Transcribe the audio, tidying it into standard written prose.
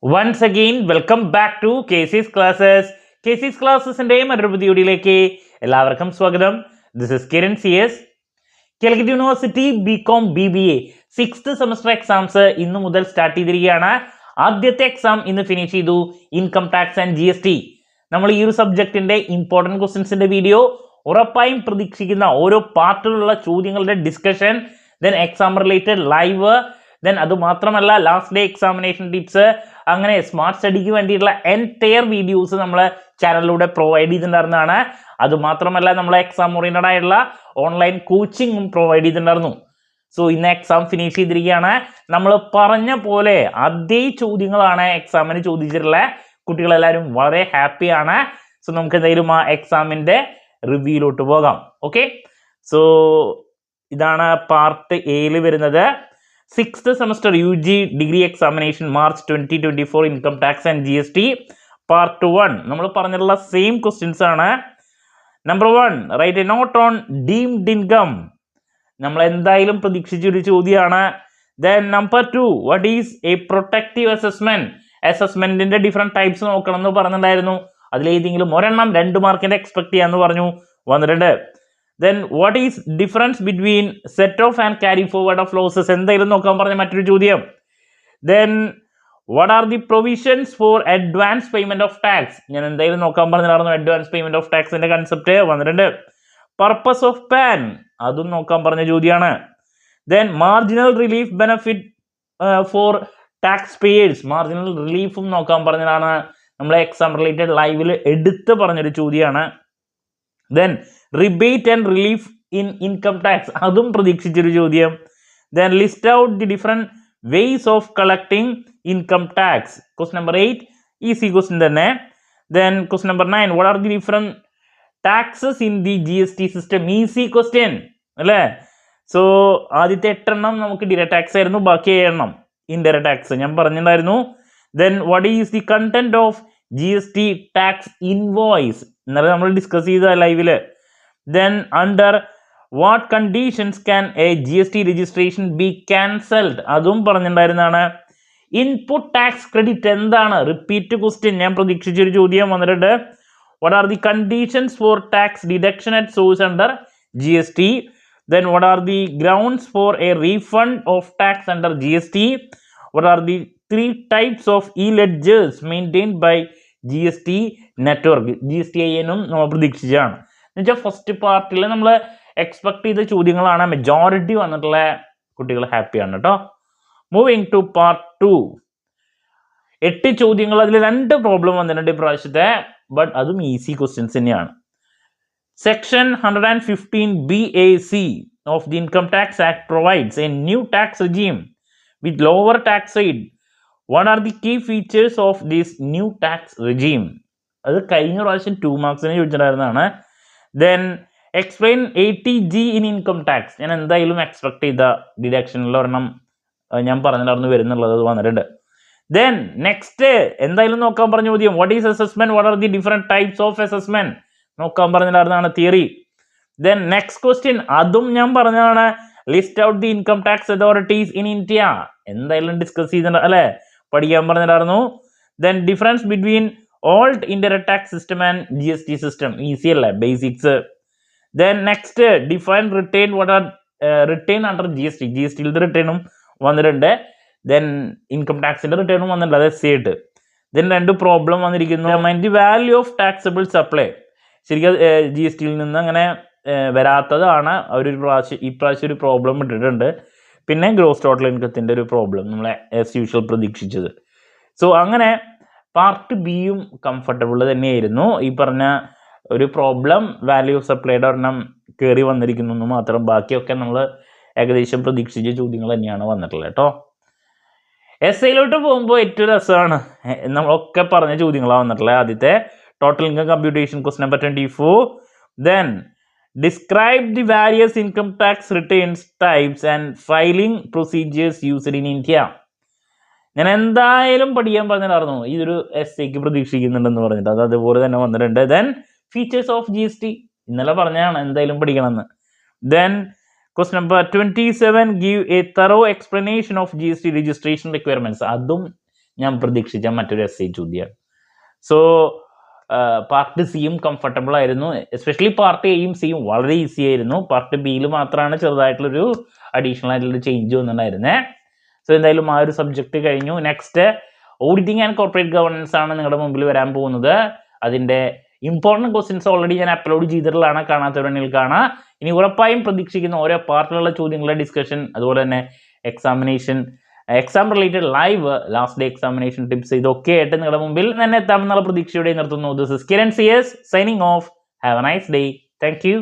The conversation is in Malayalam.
Once again, welcome back to KC's Classes. KC's Classesന്റെ മറ്റൊരു പുതിയ വീഡിയോയിലേക്ക് എല്ലാവർക്കും സ്വാഗതം. This is Kiran CS. Calicut university BCom BBA 6th semester exams ഇന്നു മുതൽ സ്റ്റാർട്ട് ചെയ്തിരിക്കുകയാണ്. ആദ്യത്തെ എക്സാം ഇന്ന് ഫിനിഷ് ചെയ്തു, ഇൻകം ടാക്സ് ആൻഡ് GST. നമ്മൾ ഈ ഒരു സബ്ജക്റ്റിന്റെ ഇമ്പോർട്ടൻറ്റ് ക്വസ്റ്റ്യൻസിന്റെ വീഡിയോ ഉറപ്പായും പ്രതീക്ഷിക്കുന്ന ഓരോ പാർട്ടിലുള്ള ചോദ്യങ്ങളുടെ discussion, then exam related live, then അതുമാത്രമല്ല ലാസ്റ്റ് ഡേ എക്സാമിനേഷൻ ടിപ്സ്, അങ്ങനെ സ്മാർട്ട് സ്റ്റഡിക്ക് വേണ്ടിയിട്ടുള്ള എൻറ്റയർ വീഡിയോസ് നമ്മൾ ചാനലിലൂടെ പ്രൊവൈഡ് ചെയ്തിട്ടുണ്ടായിരുന്നതാണ്. അതുമാത്രമല്ല നമ്മൾ എക്സാം ഓറിയൻറ്റഡ് ആയിട്ടുള്ള ഓൺലൈൻ കോച്ചിങ്ങും പ്രൊവൈഡ് ചെയ്തിട്ടുണ്ടായിരുന്നു. സോ ഇന്ന് എക്സാം ഫിനിഷ് ചെയ്തിരിക്കുകയാണ്. നമ്മൾ പറഞ്ഞ പോലെ അതേ ചോദ്യങ്ങളാണ് എക്സാമിന് ചോദിച്ചിട്ടുള്ളത്. കുട്ടികളെല്ലാവരും വളരെ ഹാപ്പിയാണ്. സോ നമുക്ക് എന്തായാലും ആ എക്സാമിൻ്റെ റിവ്യൂയിലോട്ട് പോകാം. ഓക്കെ, സോ ഇതാണ് പാർട്ട് എയിൽ വരുന്നത്. 6th semester UG degree examination March 2024 income tax and GST part 1. നമ്മൾ പറഞ്ഞിട്ടുള്ള സെയിം ക്വസ്റ്റ്യൻസ് ആണ്. Number 1, write a note on deemed income. നമ്മൾ എന്തായാലും പ്രതീക്ഷിച്ചൊരു ചോദ്യമാണ്. Then number 2, what is a protective assessment. അസസ്മെന്റിന്റെ ഡിഫറെന്റ് ടൈപ്സ് നോക്കണം എന്ന് പറഞ്ഞിട്ടുണ്ടായിരുന്നു. അതിലേതെങ്കിലും ഒരെണ്ണം 2 മാർക്കിന്റെ എക്സ്പെക്ട് ചെയ്യാന്ന് പറഞ്ഞു, വന്നിട്ടുണ്ട്. Then what is difference between set off and carry forward of losses? എന്തായാലും നോക്കാൻ പറഞ്ഞ മറ്റൊരു ചോദ്യം. Then what are the provisions for advance payment of tax? ഞാൻ എന്തായാലും നോക്കാൻ പറഞ്ഞിട്ടായിരുന്നു. അഡ്വാൻസ് പേയ്മെന്റ് ഓഫ് ടാക്സിന്റെ കൺസെപ്റ്റ് വന്നിട്ടുണ്ട്. പർപ്പസ് ഓഫ് പാൻ, അതും നോക്കാൻ പറഞ്ഞ ചോദ്യമാണ്. Then marginal relief benefit for taxpayers, marginal റിലീഫും നോക്കാൻ പറഞ്ഞതാണ്. നമ്മളെ എക്സാം റിലേറ്റഡ് ലൈവിൽ എടുത്ത് പറഞ്ഞൊരു ചോദ്യമാണ്. Then rebate and relief in income tax, അതും പ്രതീക്ഷിച്ചൊരു ചോദ്യം. Then list out the different ways of collecting income tax, question number 8, easy question തന്നെ. Then question number 9, what are the different taxes in the GST system, easy question അല്ലേ. സോ ആദ്യത്തെ 8 എണ്ണം നമുക്ക് ഡിറക്റ്റ് ടാക്സ് ആയിരുന്നു, ബാക്കി 7 എണ്ണം ഇൻഡയറക്റ്റ് ടാക്സ് ഞാൻ പറഞ്ഞിട്ടുണ്ടായിരുന്നു. Then what is the content of GST tax invoice, ഇന്നലെ നമ്മൾ ഡിസ്കസ് ചെയ്ത ലൈവില്. Then under what conditions can a GST registration be cancelled, അതും പറഞ്ഞിട്ടുണ്ടായിരുന്നതാണ്. ഇൻപുട്ട് ടാക്സ് ക്രെഡിറ്റ് എന്താണ്, റിപ്പീറ്റ് ക്വസ്റ്റ്യൻ ഞാൻ പ്രതീക്ഷിച്ചൊരു ചോദ്യം വന്നിട്ടുണ്ട്. What are the conditions for tax deduction at source under GST. Then what are the grounds for a refund of tax under GST. What are the 3 types of e-ledgers maintained by GST network. GSTIN-ഉം നമ്മൾ പ്രതീക്ഷിച്ചതാണ്. എന്നുവെച്ചാൽ ഫസ്റ്റ് പാർട്ടിൽ നമ്മൾ എക്സ്പെക്ട് ചെയ്ത ചോദ്യങ്ങളാണ് മെജോറിറ്റി വന്നിട്ടുള്ള. കുട്ടികൾ ഹാപ്പിയാണ് കേട്ടോ. മൂവിങ് ടു പാർട്ട് 2, 8 ചോദ്യങ്ങൾ, അതിൽ 2 പ്രോബ്ലം വന്നിട്ടുണ്ട് ഇപ്രാവശ്യത്തെ, ബട്ട് അതും ഈസി ക്വസ്റ്റ്യൻസ് തന്നെയാണ്. Section 115 BAC of the income tax act provides A new tax regime with lower tax rate. What are the key features of this new tax regime? അത് കഴിഞ്ഞ പ്രാവശ്യം 2 മാർക്സിന് ചോദിച്ചിട്ടുണ്ടായിരുന്നതാണ്. Then explain 80G in income tax, ഞാൻ എന്തായാലും എക്സ്പെക്ട് ചെയ്ത ഡിഡക്ഷനിൽ ഒരെണ്ണം ഞാൻ പറഞ്ഞിട്ടായിരുന്നു വരുന്നുള്ളത്, അത് വന്നിട്ടുണ്ട്. ദെൻ നെക്സ്റ്റ് എന്തായാലും നോക്കാൻ പറഞ്ഞ ചോദ്യം, what is assessment, what are the different types of assessment നോക്കാൻ പറഞ്ഞിട്ടായിരുന്നതാണ് തിയറി. ദെൻ നെക്സ്റ്റ് ക്വസ്റ്റ്യൻ, അതും ഞാൻ പറഞ്ഞതാണ്, list out the income tax authorities in India, എന്തായാലും ഡിസ്കസ് ചെയ്തിട്ടുണ്ട് അല്ലേ, പഠിക്കാൻ പറഞ്ഞിട്ടായിരുന്നു. Then difference between old indirect tax system and GST system, easy അല്ലേ, basics. Then next define return, what are return under GST റിട്ടേണും വന്നിട്ടുണ്ട്. ദെൻ ഇൻകം ടാക്സിന്റെ റിട്ടേണും വന്നിട്ടുണ്ട്, അത് എസ്സേട്ട്. ദെൻ 2 പ്രോബ്ലം വന്നിരിക്കുന്നു. The value of taxable supply, ശരിക്കും GSTയിൽ നിന്ന് അങ്ങനെ വരാത്തതാണ് ഇപ്രാവശ്യം ഒരു പ്രോബ്ലം ഇട്ടിട്ടുണ്ട്. പിന്നെ ഗ്രോസ് ടോട്ടൽ ഇൻകത്തിൻ്റെ ഒരു പ്രോബ്ലം നമ്മളെ ആസ് യൂഷ്വൽ പ്രതീക്ഷിച്ചത്. സോ അങ്ങനെ പാർട്ട് ബിയും കംഫർട്ടബിൾ തന്നെയായിരുന്നു. ഈ പറഞ്ഞ ഒരു പ്രോബ്ലം വാല്യൂ ഓഫ് സപ്ലൈയുടെ ഒരെണ്ണം കയറി വന്നിരിക്കുന്നു എന്ന് മാത്രം, ബാക്കിയൊക്കെ നമ്മൾ ഏകദേശം പ്രതീക്ഷിച്ച ചോദ്യങ്ങൾ തന്നെയാണ് വന്നിട്ടുള്ളത് കേട്ടോ. എസ്ഐയിലോട്ട് പോകുമ്പോൾ ഏറ്റവും രസമാണ്, നമ്മളൊക്കെ പറഞ്ഞ ചോദ്യങ്ങളാണ് വന്നിട്ടുള്ളത്. ആദ്യത്തെ total income computation, question number 24. Then describe the various income tax returns types and filing procedures used in India. ഞാൻ എന്തായാലും പഠിക്കാൻ പറഞ്ഞിട്ടായിരുന്നു, ഇതൊരു എസ്ഐക്ക് പ്രതീക്ഷിക്കുന്നുണ്ടെന്ന് പറഞ്ഞിട്ട്, അത് അതുപോലെ തന്നെ വന്നിട്ടുണ്ട്. ദെൻ ഫീച്ചേഴ്സ് ഓഫ് GST, ഇന്നലെ പറഞ്ഞതാണ് എന്തായാലും പഠിക്കണമെന്ന്. Then question number 27, give a thorough explanation of GST registration requirements, അതും ഞാൻ പ്രതീക്ഷിച്ച മറ്റൊരു എസ് ഐ ചോദ്യമാണ്. സോ പാർട്ട് സിയും കംഫർട്ടബിൾ ആയിരുന്നു, എസ്പെഷ്യലി പാർട്ട് എയും സിയും വളരെ ഈസി ആയിരുന്നു. പാർട്ട് ബിയിൽ മാത്രമാണ് ചെറുതായിട്ടുള്ളൊരു അഡീഷണൽ ആയിട്ടുള്ളൊരു ചേഞ്ച് വന്നിട്ടുണ്ടായിരുന്നത്. സോ എന്തായാലും ആ ഒരു സബ്ജക്റ്റ് കഴിഞ്ഞു. Next auditing and corporate governance ആണ് നിങ്ങളുടെ മുമ്പിൽ വരാൻ പോകുന്നത്. അതിൻ്റെ ഇമ്പോർട്ടൻറ്റ് ക്വസ്റ്റ്യൻസ് ഓൾറെഡി ഞാൻ അപ്ലോഡ് ചെയ്തിട്ടുള്ളതാണ്, കാണാത്തവരെങ്കിൽ കാണാം. ഇനി ഉറപ്പായും പ്രതീക്ഷിക്കുന്ന ഓരോ പാർട്ടിലുള്ള ചോദ്യങ്ങളുടെ ഡിസ്കഷൻ, അതുപോലെ തന്നെ exam related live last day examination tips, ഇതൊക്കെ ആയിട്ട് നിങ്ങളുടെ മുമ്പിൽ തന്നെ എത്താമെന്നുള്ള പ്രതീക്ഷയോടെ നിർത്തുന്നു. This is Kiran CS signing off. Have a nice day. Thank U.